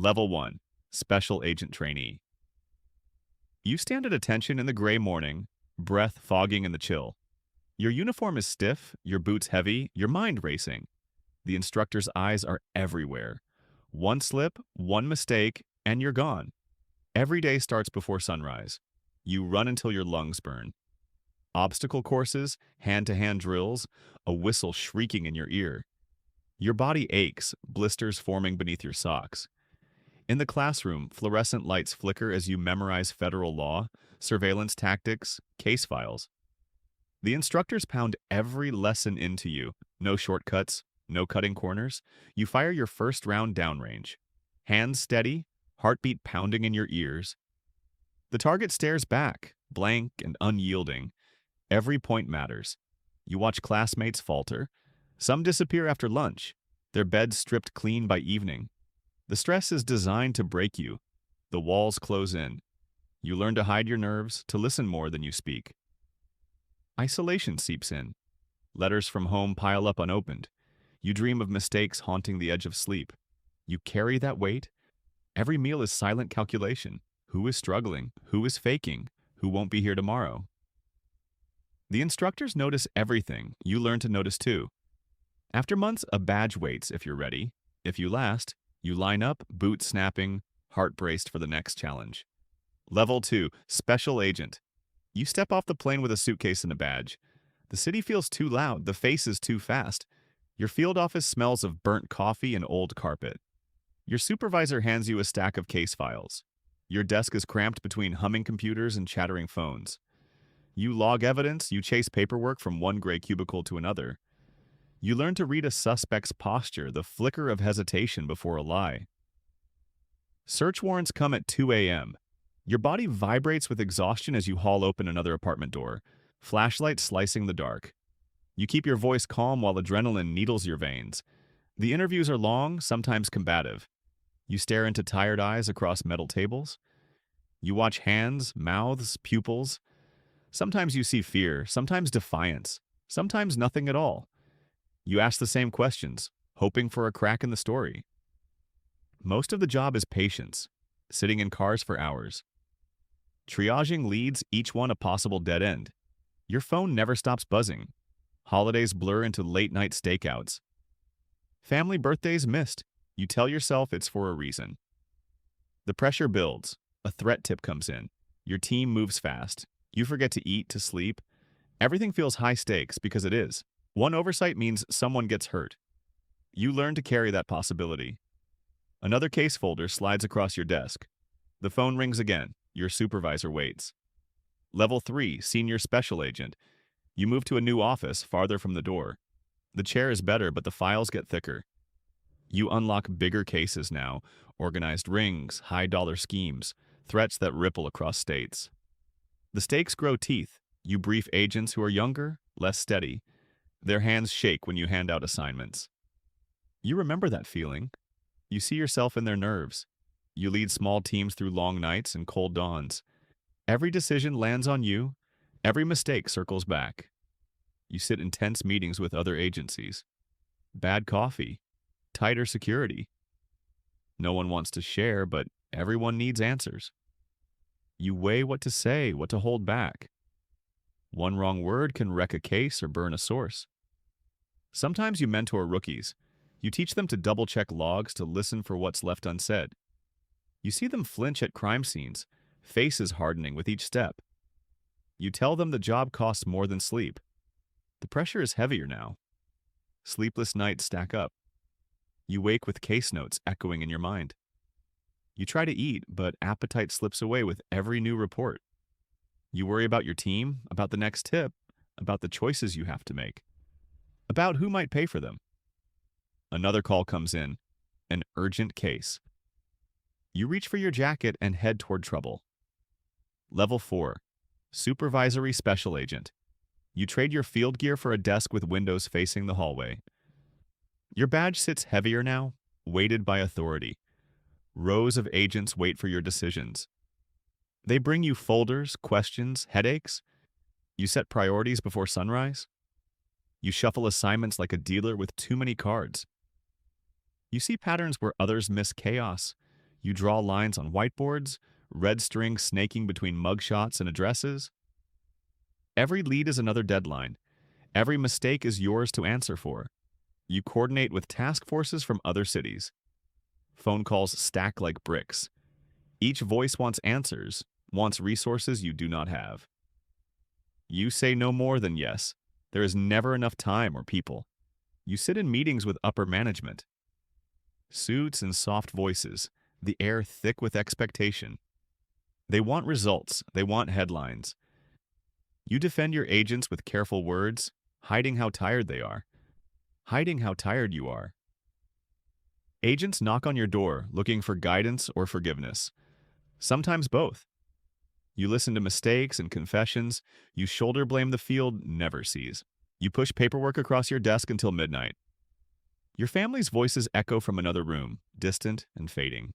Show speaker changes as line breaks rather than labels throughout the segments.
Level 1, Special Agent Trainee. You stand at attention in the gray morning, breath fogging in the chill. Your uniform is stiff, your boots heavy, your mind racing. The instructor's eyes are everywhere. One slip, one mistake, and you're gone. Every day starts before sunrise. You run until your lungs burn. Obstacle courses, hand-to-hand drills, a whistle shrieking in your ear. Your body aches, blisters forming beneath your socks. In the classroom, fluorescent lights flicker as you memorize federal law, surveillance tactics, case files. The instructors pound every lesson into you. No shortcuts, no cutting corners. You fire your first round downrange. Hands steady, heartbeat pounding in your ears. The target stares back, blank and unyielding. Every point matters. You watch classmates falter. Some disappear after lunch, their beds stripped clean by evening. The stress is designed to break you. The walls close in. You learn to hide your nerves, to listen more than you speak. Isolation seeps in. Letters from home pile up unopened. You dream of mistakes haunting the edge of sleep. You carry that weight. Every meal is silent calculation. Who is struggling? Who is faking? Who won't be here tomorrow? The instructors notice everything. You learn to notice too. After months, a badge waits if you're ready. If you last, you line up, boots snapping, heart braced for the next challenge. Level 2, Special Agent. You step off the plane with a suitcase and a badge. The city feels too loud, the face is too fast. Your field office smells of burnt coffee and old carpet. Your supervisor hands you a stack of case files. Your desk is cramped between humming computers and chattering phones. You log evidence, you chase paperwork from one gray cubicle to another. You learn to read a suspect's posture, the flicker of hesitation before a lie. Search warrants come at 2 a.m. Your body vibrates with exhaustion as you haul open another apartment door, flashlight slicing the dark. You keep your voice calm while adrenaline needles your veins. The interviews are long, sometimes combative. You stare into tired eyes across metal tables. You watch hands, mouths, pupils. Sometimes you see fear, sometimes defiance, sometimes nothing at all. You ask the same questions, hoping for a crack in the story. Most of the job is patience, sitting in cars for hours. Triaging leads, each one a possible dead end. Your phone never stops buzzing. Holidays blur into late-night stakeouts. Family birthdays missed. You tell yourself it's for a reason. The pressure builds. A threat tip comes in. Your team moves fast. You forget to eat, to sleep. Everything feels high stakes because it is. One oversight means someone gets hurt. You learn to carry that possibility. Another case folder slides across your desk. The phone rings again. Your supervisor waits. Level 3, Senior Special Agent. You move to a new office farther from the door. The chair is better, but the files get thicker. You unlock bigger cases now, organized rings, high-dollar schemes, threats that ripple across states. The stakes grow teeth. You brief agents who are younger, less steady. Their hands shake when you hand out assignments. You remember that feeling. You see yourself in their nerves. You lead small teams through long nights and cold dawns. Every decision lands on you. Every mistake circles back. You sit in tense meetings with other agencies. Bad coffee. Tighter security. No one wants to share, but everyone needs answers. You weigh what to say, what to hold back. One wrong word can wreck a case or burn a source. Sometimes you mentor rookies. You teach them to double-check logs, to listen for what's left unsaid. You see them flinch at crime scenes, faces hardening with each step. You tell them the job costs more than sleep. The pressure is heavier now. Sleepless nights stack up. You wake with case notes echoing in your mind. You try to eat, but appetite slips away with every new report. You worry about your team, about the next tip, about the choices you have to make, about who might pay for them. Another call comes in, an urgent case. You reach for your jacket and head toward trouble. Level 4, Supervisory Special Agent. You trade your field gear for a desk with windows facing the hallway. Your badge sits heavier now, weighted by authority. Rows of agents wait for your decisions. They bring you folders, questions, headaches. You set priorities before sunrise. You shuffle assignments like a dealer with too many cards. You see patterns where others miss chaos. You draw lines on whiteboards, red string snaking between mugshots and addresses. Every lead is another deadline. Every mistake is yours to answer for. You coordinate with task forces from other cities. Phone calls stack like bricks. Each voice wants answers, wants resources you do not have. You say no more than yes. There is never enough time or people. You sit in meetings with upper management. Suits and soft voices, the air thick with expectation. They want results, they want headlines. You defend your agents with careful words, hiding how tired they are, hiding how tired you are. Agents knock on your door looking for guidance or forgiveness. Sometimes both. You listen to mistakes and confessions. You shoulder blame the field never sees. You push paperwork across your desk until midnight. Your family's voices echo from another room, distant and fading.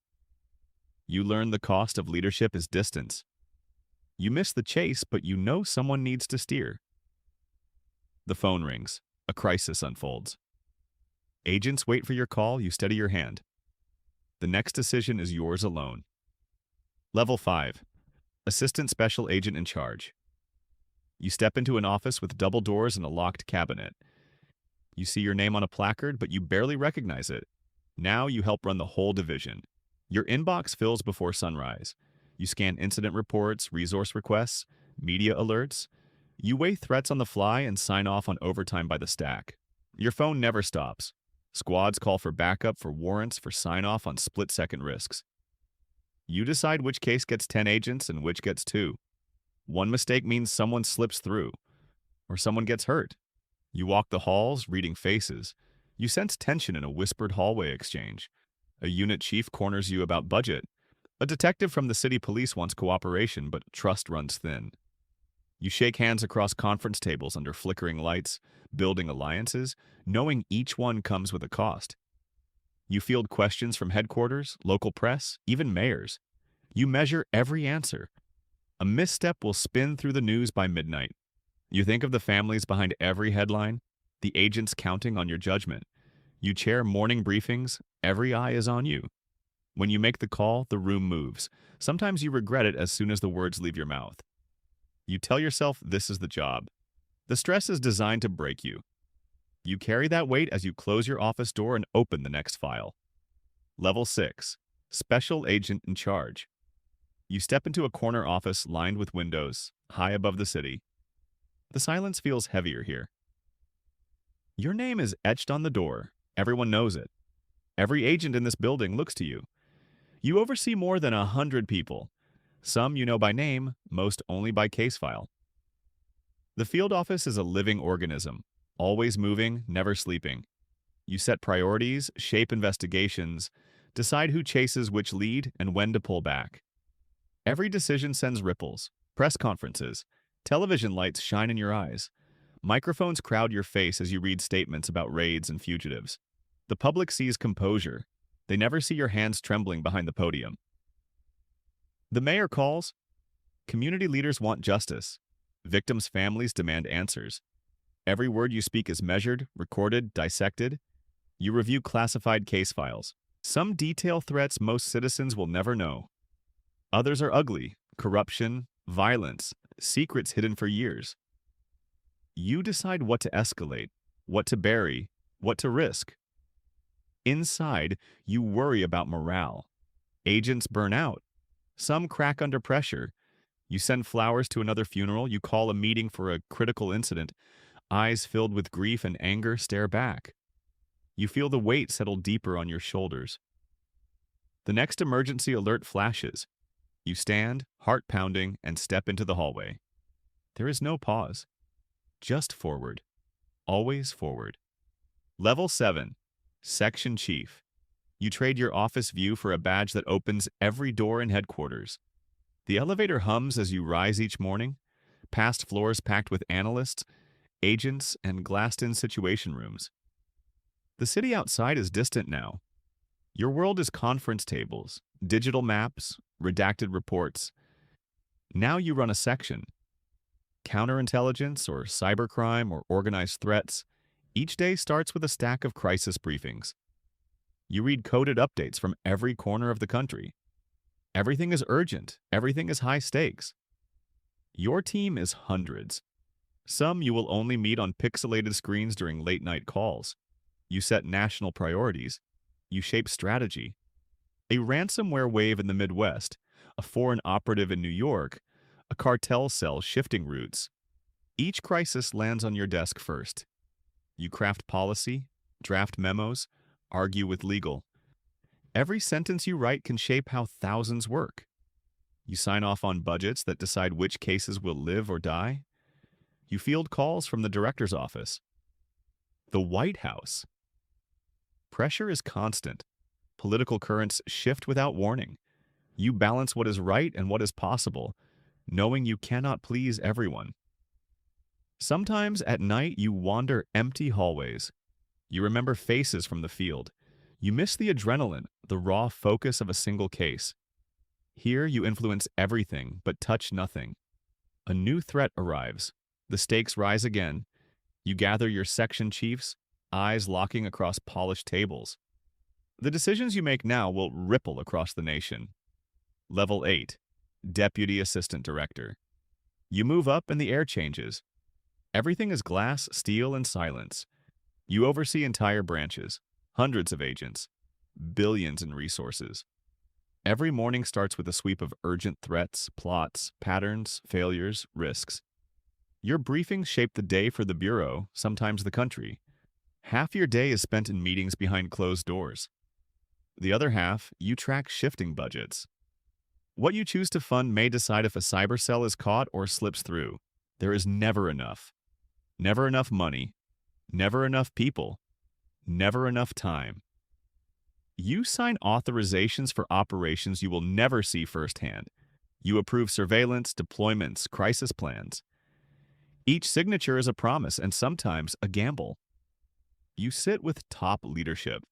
You learn the cost of leadership is distance. You miss the chase, but you know someone needs to steer. The phone rings. A crisis unfolds. Agents wait for your call, you steady your hand. The next decision is yours alone. Level 5. Assistant Special Agent in Charge. You step into an office with double doors and a locked cabinet. You see your name on a placard, but you barely recognize it. Now you help run the whole division. Your inbox fills before sunrise. You scan incident reports, resource requests, media alerts. You weigh threats on the fly and sign off on overtime by the stack. Your phone never stops. Squads call for backup, for warrants, for sign-off on split-second risks. You decide which case gets 10 agents and which gets 2. One mistake means someone slips through, or someone gets hurt. You walk the halls, reading faces. You sense tension in a whispered hallway exchange. A unit chief corners you about budget. A detective from the city police wants cooperation, but trust runs thin. You shake hands across conference tables under flickering lights, building alliances, knowing each one comes with a cost. You field questions from headquarters, local press, even mayors. You measure every answer. A misstep will spin through the news by midnight. You think of the families behind every headline, the agents counting on your judgment. You chair morning briefings, every eye is on you. When you make the call, the room moves. Sometimes you regret it as soon as the words leave your mouth. You tell yourself this is the job. The stress is designed to break you. You carry that weight as you close your office door and open the next file. Level 6. Special Agent in Charge. You step into a corner office lined with windows, high above the city. The silence feels heavier here. Your name is etched on the door. Everyone knows it. Every agent in this building looks to you. You oversee more than 100 people. Some you know by name, most only by case file. The field office is a living organism, always moving, never sleeping. You set priorities, shape investigations, decide who chases which lead and when to pull back. Every decision sends ripples, press conferences, television lights shine in your eyes. Microphones crowd your face as you read statements about raids and fugitives. The public sees composure. They never see your hands trembling behind the podium. The mayor calls. Community leaders want justice. Victims' families demand answers. Every word you speak is measured, recorded, dissected. You review classified case files. Some detail threats most citizens will never know. Others are ugly, corruption, violence, secrets hidden for years. You decide what to escalate, what to bury, what to risk. Inside, you worry about morale. Agents burn out. Some crack under pressure. You send flowers to another funeral. You call a meeting for a critical incident. Eyes filled with grief and anger stare back. You feel the weight settle deeper on your shoulders. The next emergency alert flashes. You stand, heart pounding, and step into the hallway. There is no pause. Just forward. Always forward. Level 7. Section Chief. You trade your office view for a badge that opens every door in headquarters. The elevator hums as you rise each morning, past floors packed with analysts, agents, and glassed-in situation rooms. The city outside is distant now. Your world is conference tables, digital maps, redacted reports. Now you run a section. Counterintelligence or cybercrime or organized threats. Each day starts with a stack of crisis briefings. You read coded updates from every corner of the country. Everything is urgent. Everything is high stakes. Your team is hundreds. Some you will only meet on pixelated screens during late-night calls. You set national priorities. You shape strategy. A ransomware wave in the Midwest, a foreign operative in New York, a cartel cell shifting routes. Each crisis lands on your desk first. You craft policy, draft memos, argue with legal. Every sentence you write can shape how thousands work. You sign off on budgets that decide which cases will live or die. You field calls from the director's office. The White House. Pressure is constant. Political currents shift without warning. You balance what is right and what is possible, knowing you cannot please everyone. Sometimes at night you wander empty hallways. You remember faces from the field. You miss the adrenaline, the raw focus of a single case. Here you influence everything but touch nothing. A new threat arrives. The stakes rise again. You gather your section chiefs, eyes locking across polished tables. The decisions you make now will ripple across the nation. Level 8. Deputy Assistant Director. You move up and the air changes. Everything is glass, steel, and silence. You oversee entire branches, hundreds of agents, billions in resources. Every morning starts with a sweep of urgent threats, plots, patterns, failures, risks. Your briefings shape the day for the bureau, sometimes the country. Half your day is spent in meetings behind closed doors. The other half, you track shifting budgets. What you choose to fund may decide if a cyber cell is caught or slips through. There is never enough. Never enough money. Never enough people. Never enough time. You sign authorizations for operations you will never see firsthand. You approve surveillance, deployments, crisis plans. Each signature is a promise and sometimes a gamble. You sit with top leadership.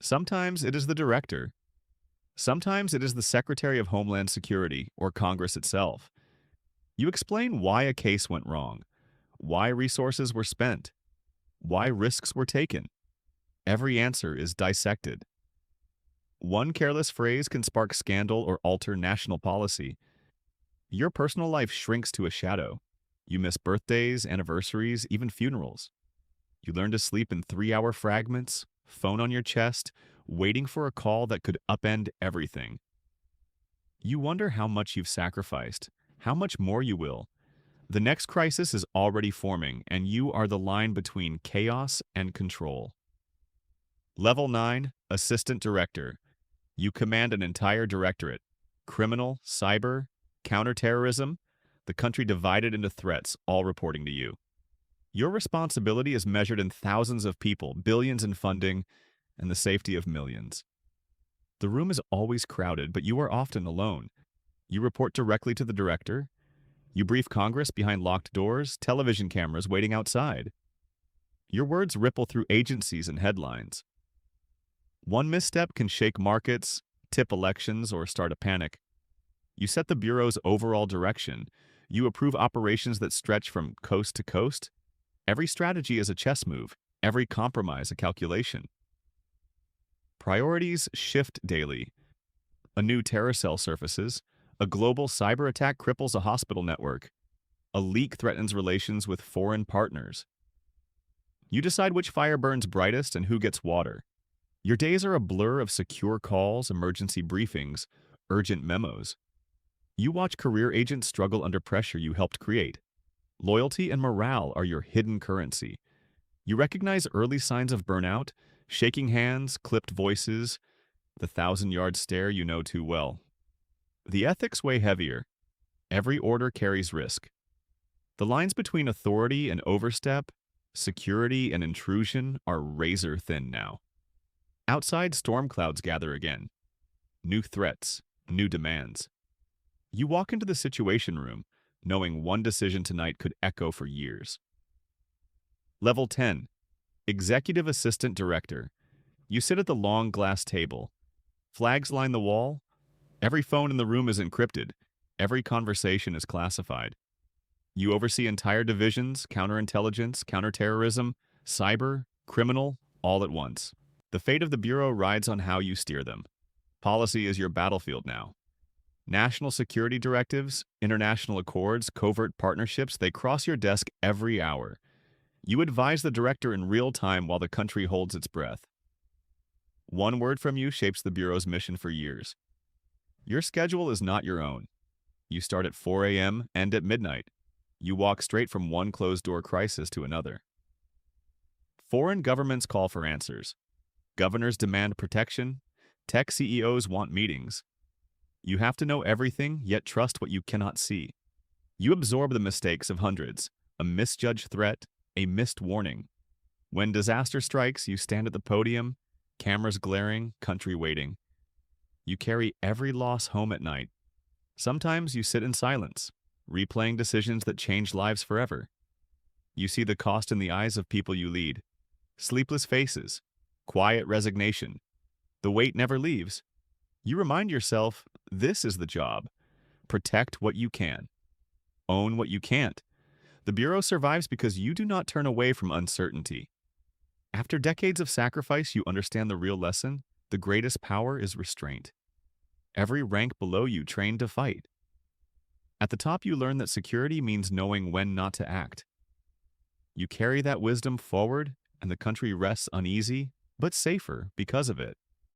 Sometimes it is the director. Sometimes it is the Secretary of Homeland Security or Congress itself. You explain why a case went wrong, why resources were spent, why risks were taken. Every answer is dissected. One careless phrase can spark scandal or alter national policy. Your personal life shrinks to a shadow. You miss birthdays, anniversaries, even funerals. You learn to sleep in 3-hour fragments, phone on your chest, waiting for a call that could upend everything. You wonder how much you've sacrificed, how much more you will. The next crisis is already forming, and you are the line between chaos and control. Level 9, Assistant Director. You command an entire directorate. Criminal, cyber, counterterrorism, the country divided into threats, all reporting to you. Your responsibility is measured in thousands of people, billions in funding, and the safety of millions. The room is always crowded, but you are often alone. You report directly to the director. You brief Congress behind locked doors, television cameras waiting outside. Your words ripple through agencies and headlines. One misstep can shake markets, tip elections, or start a panic. You set the Bureau's overall direction. You approve operations that stretch from coast to coast. Every strategy is a chess move, every compromise a calculation. Priorities shift daily. A new terror cell surfaces. A global cyber attack cripples a hospital network. A leak threatens relations with foreign partners. You decide which fire burns brightest and who gets water. Your days are a blur of secure calls, emergency briefings, urgent memos. You watch career agents struggle under pressure you helped create. Loyalty and morale are your hidden currency. You recognize early signs of burnout, shaking hands, clipped voices, the 1,000-yard stare you know too well. The ethics weigh heavier. Every order carries risk. The lines between authority and overstep, security and intrusion are razor thin now. Outside, storm clouds gather again. New threats, new demands. You walk into the Situation Room, knowing one decision tonight could echo for years. Level 10. Executive Assistant Director. You sit at the long glass table. Flags line the wall. Every phone in the room is encrypted. Every conversation is classified. You oversee entire divisions, counterintelligence, counterterrorism, cyber, criminal, all at once. The fate of the Bureau rides on how you steer them. Policy is your battlefield now. National security directives, international accords, covert partnerships, they cross your desk every hour. You advise the director in real time while the country holds its breath. One word from you shapes the Bureau's mission for years. Your schedule is not your own. You start at 4 a.m., end at midnight. You walk straight from one closed-door crisis to another. Foreign governments call for answers. Governors demand protection. Tech CEOs want meetings. You have to know everything, yet trust what you cannot see. You absorb the mistakes of hundreds, a misjudged threat, a missed warning. When disaster strikes, you stand at the podium, cameras glaring, country waiting. You carry every loss home at night. Sometimes you sit in silence, replaying decisions that changed lives forever. You see the cost in the eyes of people you lead. Sleepless faces, quiet resignation. The weight never leaves. You remind yourself, this is the job. Protect what you can. Own what you can't. The Bureau survives because you do not turn away from uncertainty. After decades of sacrifice, you understand the real lesson. The greatest power is restraint. Every rank below you trained to fight. At the top, you learn that security means knowing when not to act. You carry that wisdom forward, and the country rests uneasy, but safer because of it.